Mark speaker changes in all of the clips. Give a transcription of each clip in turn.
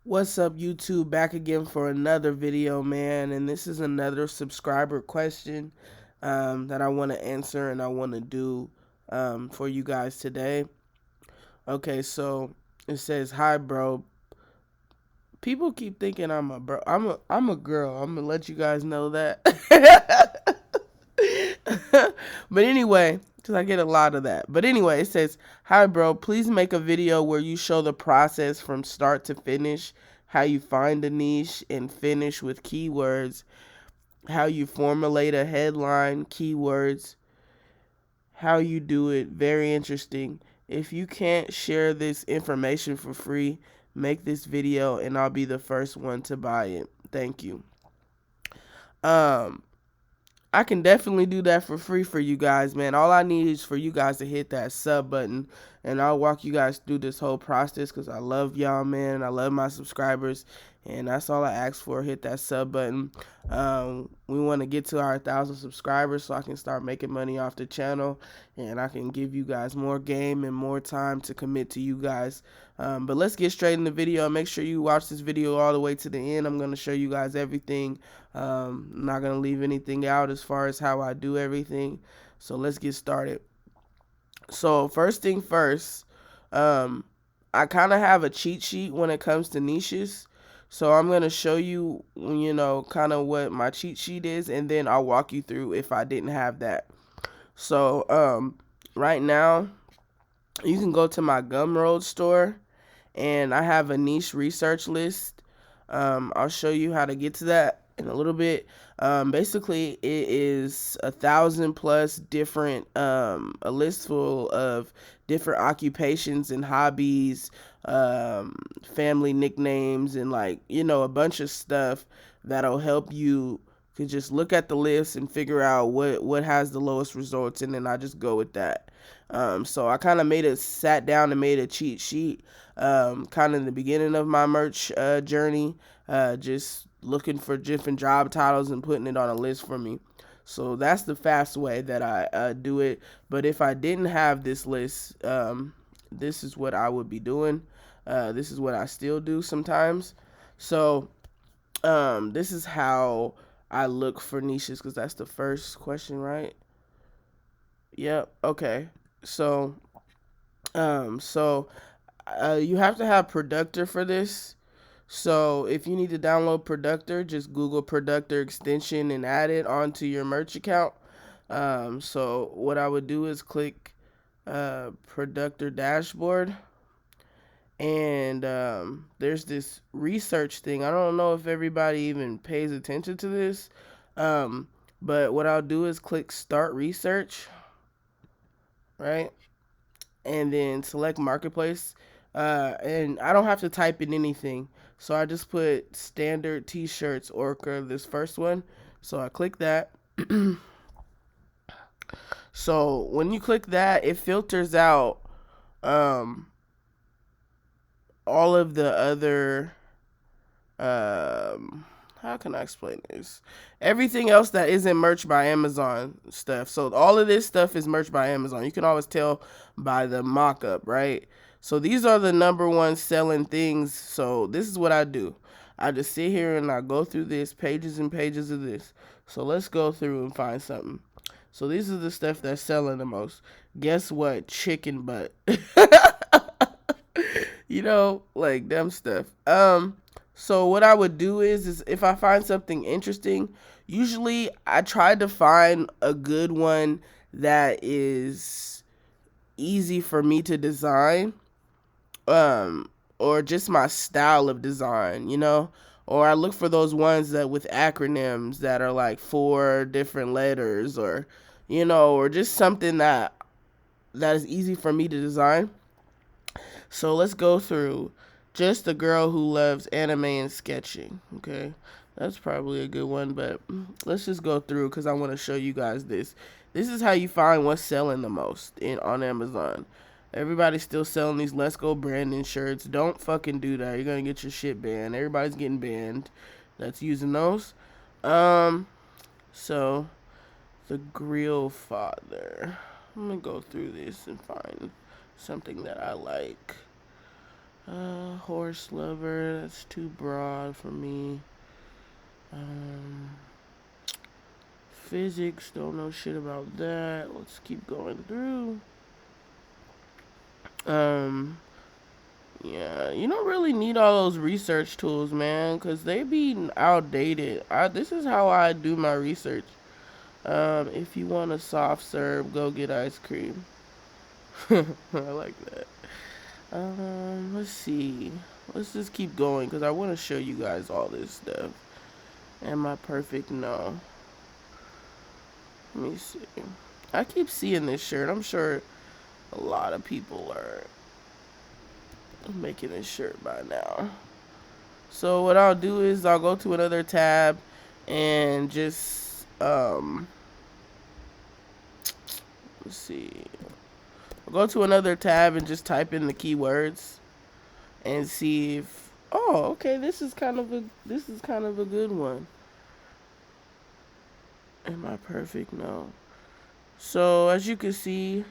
Speaker 1: What's up, YouTube? Back again for another video, man. And this is another subscriber question that I want to answer and I want to do for you guys today. Okay, so it says, "Hi, bro. People keep thinking I'm a bro. I'm a girl. I'm gonna let you guys know that." But anyway, because I get a lot of that. But anyway, it says, "Hi, bro. Please make a video where you show the process from start to finish, how you find a niche and finish with keywords, how you formulate a headline, keywords, how you do it. Very interesting. If you can't share this information for free, make this video and I'll be the first one to buy it. Thank you." Um, I can definitely do that for free for you guys, man. All I need is for you guys to hit that sub button, and I'll walk you guys through this whole process because I love y'all, man. I love my subscribers, and that's all I ask for. Hit that sub button. We want to get to our 1,000 subscribers so I can start making money off the channel, and I can give you guys more game and more time to commit to you guys. But let's get straight in the video. Make sure you watch this video all the way to the end. I'm going to show you guys everything. I'm not going to leave anything out as far as how I do everything. So let's get started. So first thing first, I kind of have a cheat sheet when it comes to niches. So I'm going to show you, kind of what my cheat sheet is, and then I'll walk you through if I didn't have that. So right now, you can go to my Gumroad store, and I have a niche research list. I'll show you how to get to that in a little bit. Basically, it is 1,000 plus different, a list full of different occupations and hobbies, family nicknames, and a bunch of stuff that'll help you to just look at the list and figure out what has the lowest results, and then I just go with that. So I kind of sat down and made a cheat sheet, kind of in the beginning of my merch journey, just looking for different job titles and putting it on a list for me. So that's the fast way that I do it. But if I didn't have this list, this is what I would be doing. This is what I still do sometimes. So this is how I look for niches, because that's the first question, right? Yep. Okay. So, you have to have Productor for this. So if you need to download Productor, just Google Productor extension and add it onto your merch account. So what I would do is click Productor dashboard, and there's this research thing. I don't know if everybody even pays attention to this, but what I'll do is click Start Research, right? And then select Marketplace. And I don't have to type in anything. So I just put standard t-shirts Orca, this first one. So I click that. So when you click that, it filters out all of the other, how can I explain this? Everything else that isn't merch by Amazon stuff. So all of this stuff is merch by Amazon. You can always tell by the mock-up, right? So these are the number one selling things. So this is what I do. I just sit here and I go through this, pages and pages of this. So let's go through and find something. So these are the stuff that's selling the most. Guess what? Chicken butt. Like dumb stuff. So what I would do is if I find something interesting, usually I try to find a good one that is easy for me to design, or just my style of design, or I look for those ones that with acronyms that are like 4 different letters, or just something that is easy for me to design. So let's go through just a girl who loves anime and sketching. Okay, that's probably a good one, but let's just go through because I want to show you guys this. This is how you find what's selling the most on Amazon. Everybody's still selling these Let's Go Brandon shirts. Don't fucking do that. You're gonna get your shit banned. Everybody's getting banned that's using those. So the Grill Father. I'm gonna go through this and find something that I like. Horse lover, that's too broad for me. Physics, don't know shit about that. Let's keep going through. Yeah, you don't really need all those research tools, man, because they be outdated. This is how I do my research. If you want a soft serve, go get ice cream. I like that. Let's see. Let's just keep going because I want to show you guys all this stuff. Am I perfect? No. Let me see. I keep seeing this shirt. I'm sure a lot of people are making this shirt by now. So what I'll do is I'll go to another tab and just let's see. I'll go to another tab and just type in the keywords and see if okay, this is kind of a good one. Am I perfect? No. So as you can see,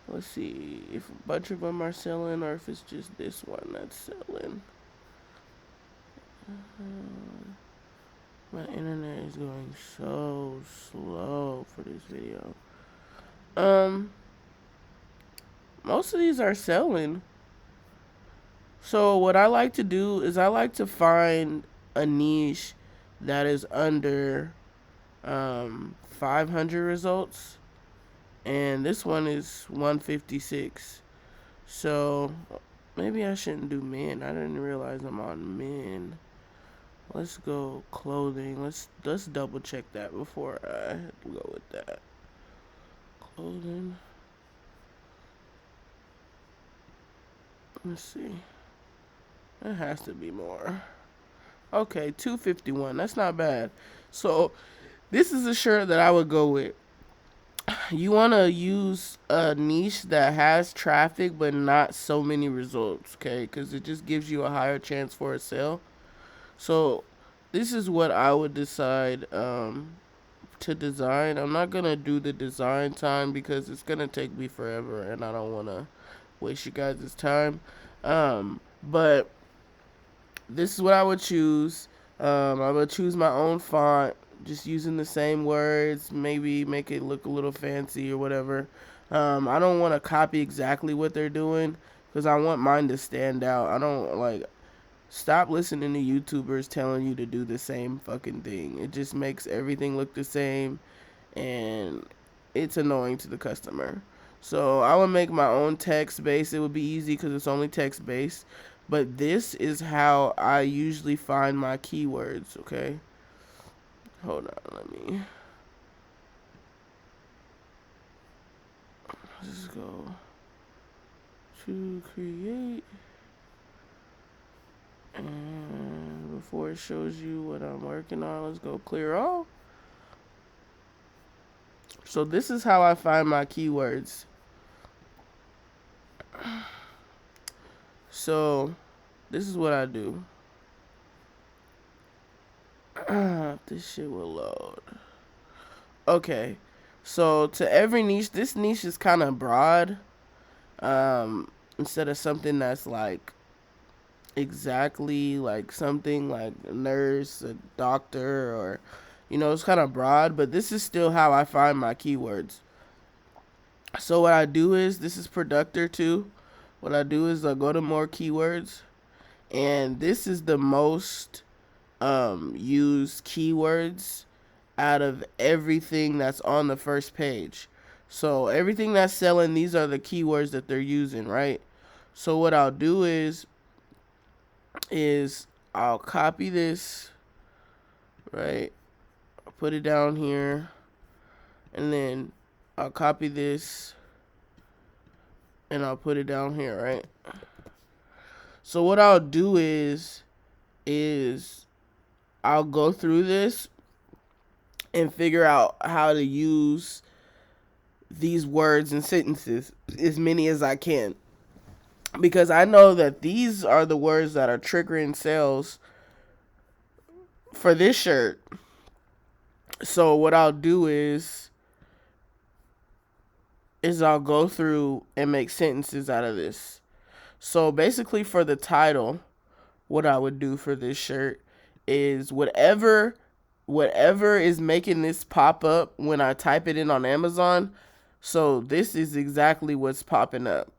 Speaker 1: let's see if a bunch of them are selling or if it's just this one that's selling. My internet is going so slow for this video. Most of these are selling. So what I like to do is I like to find a niche that is under 500 results, and this one is 156. So maybe I shouldn't do men. I didn't realize I'm on men. Let's go clothing. Let's double check that before I go with that. Clothing. Let's see. That has to be more. Okay, 251. That's not bad. So this is a shirt that I would go with. You want to use a niche that has traffic but not so many results, okay? Because it just gives you a higher chance for a sale. So this is what I would decide to design. I'm not going to do the design time because it's going to take me forever and I don't want to waste you guys' time. But this is what I would choose. I would choose my own font, just using the same words, maybe make it look a little fancy or whatever. I don't want to copy exactly what they're doing because I want mine to stand out. I don't stop listening to YouTubers telling you to do the same fucking thing. It just makes everything look the same and it's annoying to the customer. So I would make my own text base. It would be easy because it's only text based. But this is how I usually find my keywords, okay? Hold on, let me just go to create. And before it shows you what I'm working on, let's go clear all. So this is how I find my keywords. So this is what I do. This shit will load. Okay. So to every niche, this niche is kind of broad. Instead of something that's like exactly like something like a nurse, a doctor, or it's kind of broad, but this is still how I find my keywords. So what I do is, this is Productor too. What I do is I go to more keywords, and this is the most used keywords out of everything that's on the first page. So everything that's selling, these are the keywords that they're using, right? So what I'll do is I'll copy this, right? I'll put it down here, and then I'll copy this and I'll put it down here, right? So what I'll do is I'll go through this and figure out how to use these words and sentences, as many as I can, because I know that these are the words that are triggering sales for this shirt. So what I'll do is I'll go through and make sentences out of this. So basically for the title, what I would do for this shirt is whatever is making this pop up when I type it in on Amazon. So this is exactly what's popping up.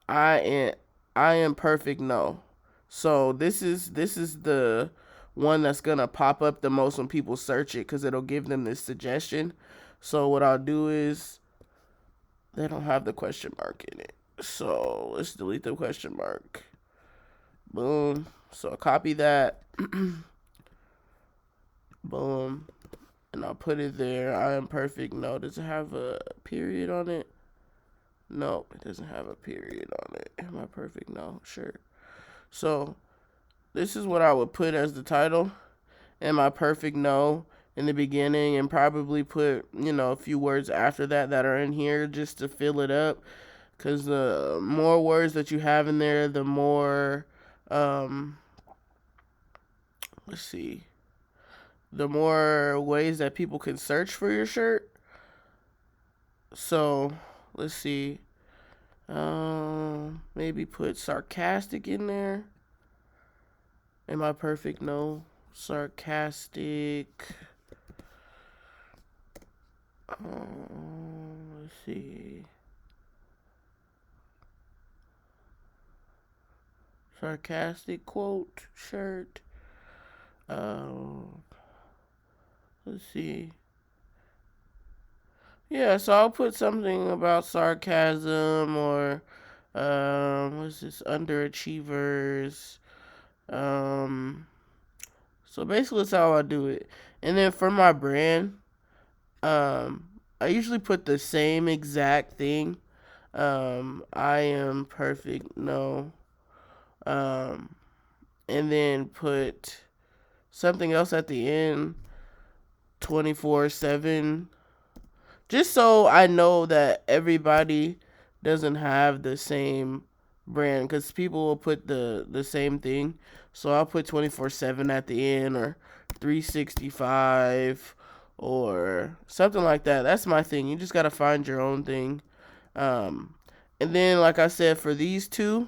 Speaker 1: I am I am perfect no. So this is the one that's gonna pop up the most when people search it because it'll give them this suggestion. So what I'll do is they don't have the question mark in it. So let's delete the question mark. Boom. So I'll copy that. Boom. And I'll put it there. I am perfect. No, does it have a period on it? No, it doesn't have a period on it. Am I perfect? No, sure. So this is what I would put as the title. Am I perfect? No, in the beginning, and probably put, a few words after that are in here just to fill it up. Because the more words that you have in there, the more, let's see, the more ways that people can search for your shirt. So let's see. Maybe put sarcastic in there. Am I perfect? No. Sarcastic. Let's see. Sarcastic quote shirt. Let's see. Yeah, so I'll put something about sarcasm or what's this? Underachievers. So basically that's how I do it. And then for my brand, I usually put the same exact thing. I am perfect, no. And then put something else at the end, 24/7. Just so I know that everybody doesn't have the same brand, because people will put the same thing. So I'll put 24/7 at the end, or 365, or something like that. That's my thing. You just got to find your own thing. And then, like I said, for these two,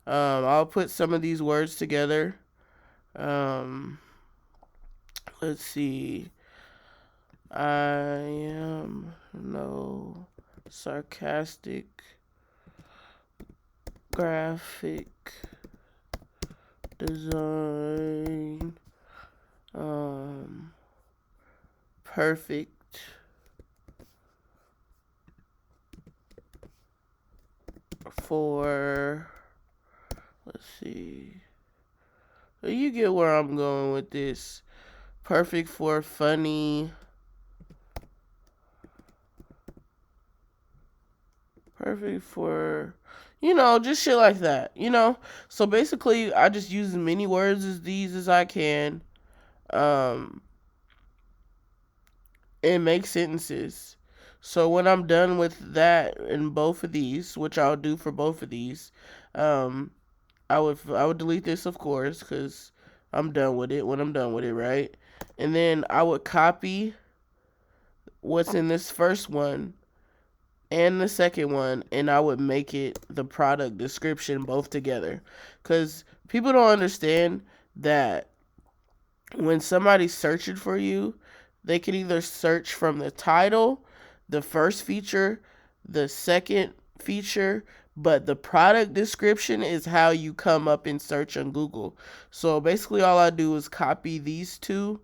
Speaker 1: I'll put some of these words together. Let's see. I am no sarcastic graphic design. Perfect for, let's see. You get where I'm going with this. Perfect for funny. Perfect for, just shit like that. So basically, I just use as many words as these as I can, and make sentences. So when I'm done with that in both of these, which I'll do for both of these, I would delete this, of course, because I'm done with it when I'm done with it, right? And then I would copy what's in this first one and the second one, and I would make it the product description both together. Because people don't understand that when somebody's searching for you, they can either search from the title, the first feature, the second feature, but the product description is how you come up in search on Google. So basically all I do is copy these two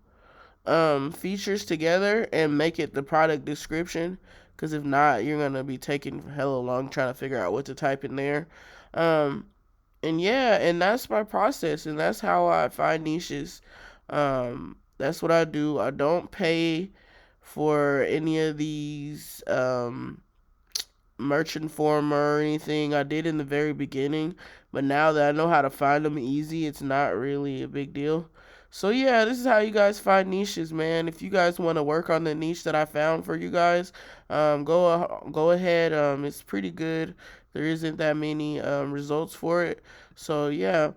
Speaker 1: features together and make it the product description, because if not, you're gonna be taking hella long trying to figure out what to type in there. And yeah, and that's my process, and that's how I find niches. That's what I do. I don't pay for any of these merchant form or anything. I did in the very beginning, but now that I know how to find them easy, it's not really a big deal. So yeah, this is how you guys find niches, man. If you guys want to work on the niche that I found for you guys, go ahead. It's pretty good. There isn't that many results for it. So yeah.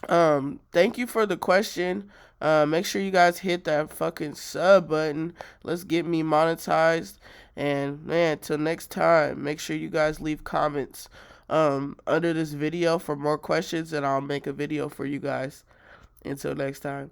Speaker 1: Thank you for the question. Make sure you guys hit that fucking sub button. Let's get me monetized. And man, till next time, make sure you guys leave comments. under this video for more questions, and I'll make a video for you guys. Until next time.